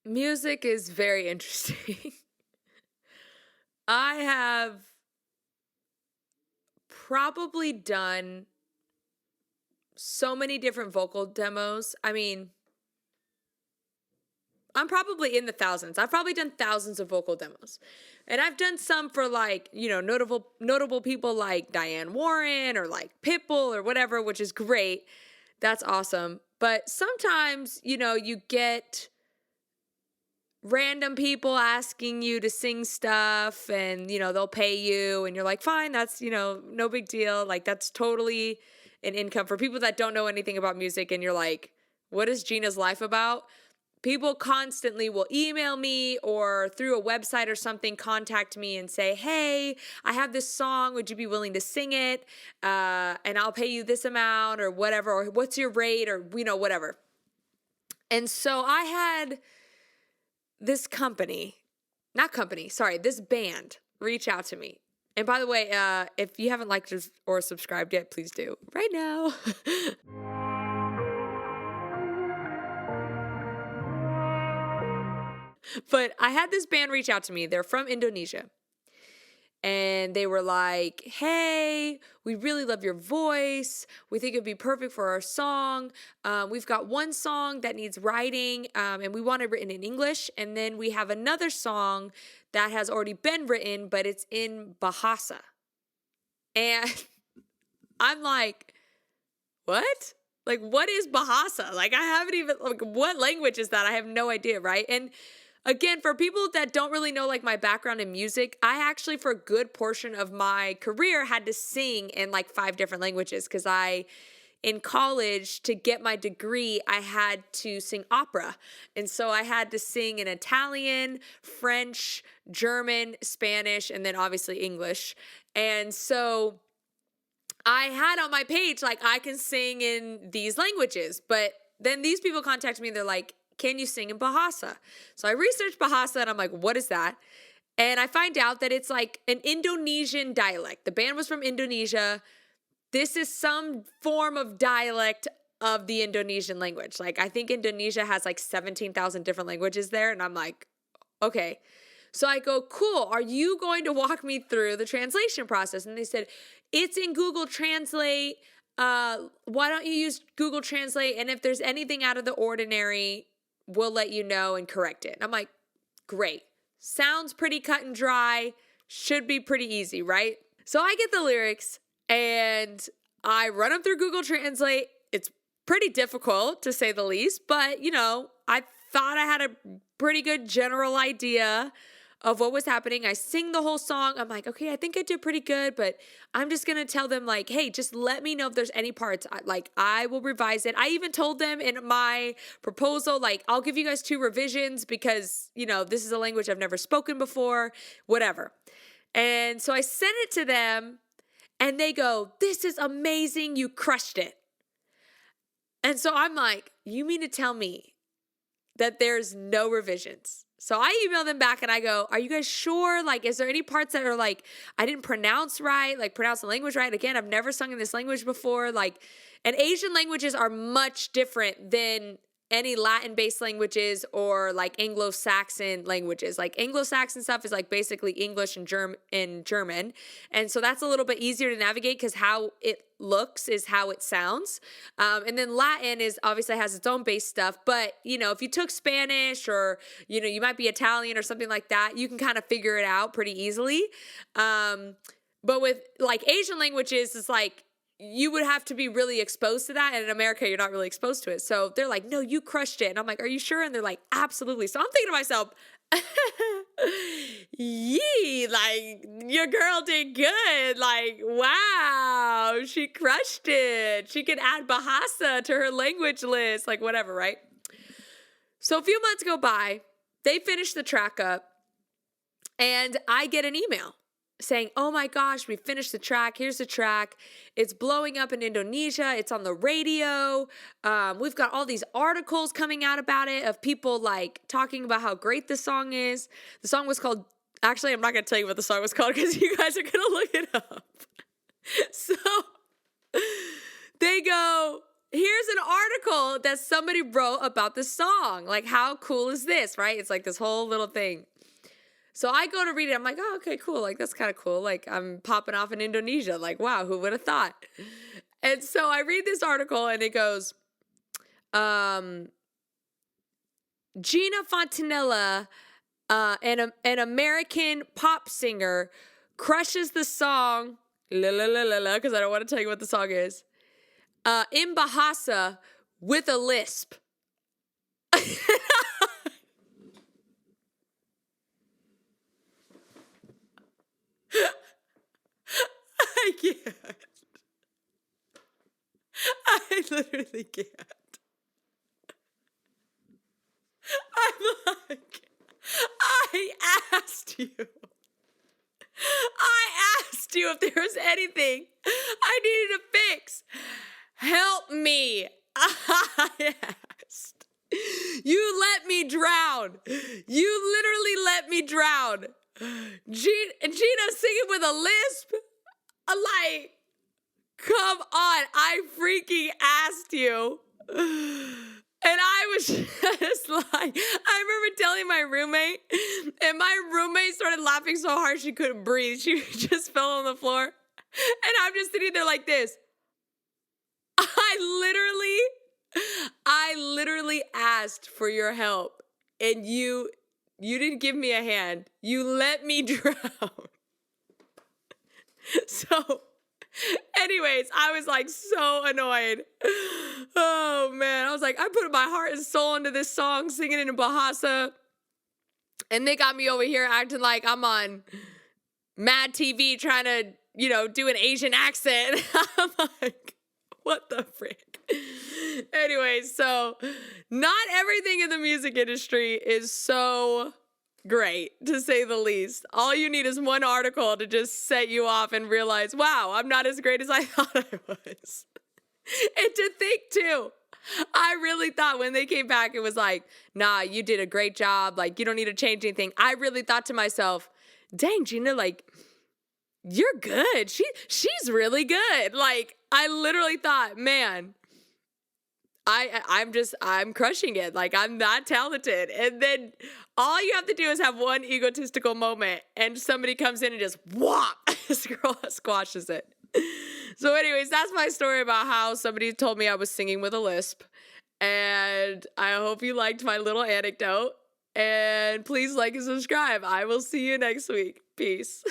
Music is very interesting. I have probably done so many different vocal demos. I mean, I'm probably in the thousands. I've probably done thousands of vocal demos. And I've done some for like, notable people like Diane Warren or like Pitbull or whatever, which is great. That's awesome. But sometimes, you get random people asking you to sing stuff and, they'll pay you and you're like, fine, that's, no big deal. Like that's totally an income for people that don't know anything about music. And you're like, what is Geena's life about? People constantly will email me or through a website or something, contact me and say, hey, I have this song. Would you be willing to sing it? And I'll pay you this amount or whatever, or what's your rate or, whatever. And so I had this this band reach out to me. And by the way, if you haven't liked or subscribed yet, please do right now. But I had this band reach out to me. They're from Indonesia. And they were like, hey, we really love your voice. We think it'd be perfect for our song. We've got one song that needs writing, and we want it written in English. And then we have another song that has already been written, but it's in Bahasa. And I'm like, what? Like, what is Bahasa? Like, I haven't even, like, what language is that? I have no idea, right? And again, for people that don't really know like my background in music, I actually for a good portion of my career had to sing in like 5 different languages because in college to get my degree, I had to sing opera. And so I had to sing in Italian, French, German, Spanish, and then obviously English. And so I had on my page, like I can sing in these languages, but then these people contacted me and they're like, can you sing in Bahasa? So I researched Bahasa and I'm like, what is that? And I find out that it's like an Indonesian dialect. The band was from Indonesia. This is some form of dialect of the Indonesian language. Like I think Indonesia has like 17,000 different languages there. And I'm like, okay. So I go, cool. Are you going to walk me through the translation process? And they said, it's in Google Translate. Why don't you use Google Translate? And if there's anything out of the ordinary, we'll let you know and correct it. And I'm like, great. Sounds pretty cut and dry. Should be pretty easy, right? So I get the lyrics and I run them through Google Translate. It's pretty difficult to say the least, but I thought I had a pretty good general idea of what was happening. I sing the whole song. I'm like, okay, I think I did pretty good, but I'm just going to tell them like, hey, just let me know if there's any parts. Like I will revise it. I even told them in my proposal, like, I'll give you guys 2 revisions because, this is a language I've never spoken before, whatever. And so I sent it to them and they go, this is amazing. You crushed it. And so I'm like, you mean to tell me that there's no revisions? So I email them back and I go, are you guys sure? Like, is there any parts that are like, I didn't pronounce right, like pronounce the language right? Again, I've never sung in this language before. Like, and Asian languages are much different than any Latin-based languages or like Anglo-Saxon languages. Like Anglo-Saxon stuff is like basically English and German. And so that's a little bit easier to navigate because how it looks is how it sounds. And then Latin is obviously has its own base stuff. But, if you took Spanish or, you might be Italian or something like that, you can kind of figure it out pretty easily. But with like Asian languages, it's like, you would have to be really exposed to that. And in America, you're not really exposed to it. So they're like, no, you crushed it. And I'm like, are you sure? And they're like, absolutely. So I'm thinking to myself, yee, like your girl did good. Like, wow, she crushed it. She can add Bahasa to her language list, like whatever, right? So a few months go by, they finish the track up and I get an email saying, oh my gosh, we finished the track. Here's the track. It's blowing up in Indonesia. It's on the radio. We've got all these articles coming out about it of people like talking about how great the song is. The song was called, actually, I'm not going to tell you what the song was called because you guys are going to look it up. So they go, here's an article that somebody wrote about this song. Like, how cool is this, right? It's like this whole little thing. So I go to read it. I'm like, oh, okay, cool. Like, that's kind of cool. Like, I'm popping off in Indonesia. Like, wow, who would have thought? And so I read this article and it goes, Geena Fontanella, an American pop singer, crushes the song, la la la la la, because I don't want to tell you what the song is, in Bahasa with a lisp. I can't. I literally can't. I'm like, I asked you if there was anything I needed to fix. Help me. I asked. You let me drown. You literally let me drown. Geena singing with a lisp? Like, come on. I freaking asked you. And I was just like, I remember telling my roommate, and my roommate started laughing so hard she couldn't breathe. She just fell on the floor. And I'm just sitting there like this. I literally asked for your help, and you didn't give me a hand. You let me drown. So, anyways, I was like so annoyed. Oh man, I was like, I put my heart and soul into this song, singing it in Bahasa, and they got me over here acting like I'm on Mad TV trying to, do an Asian accent. I'm like, what the frick? Anyways, so not everything in the music industry is so great, to say the least. All you need is one article to just set you off and realize, wow, I'm not as great as I thought I was. And to think, too, I really thought when they came back, it was like, nah, you did a great job. Like, you don't need to change anything. I really thought to myself, dang, Geena, like, you're good. She's really good. Like, I literally thought, man, I'm crushing it. Like, I'm that talented. And then all you have to do is have one egotistical moment and somebody comes in and just whop, squashes it. So anyways, that's my story about how somebody told me I was singing with a lisp. And I hope you liked my little anecdote. And please like and subscribe. I will see you next week. Peace.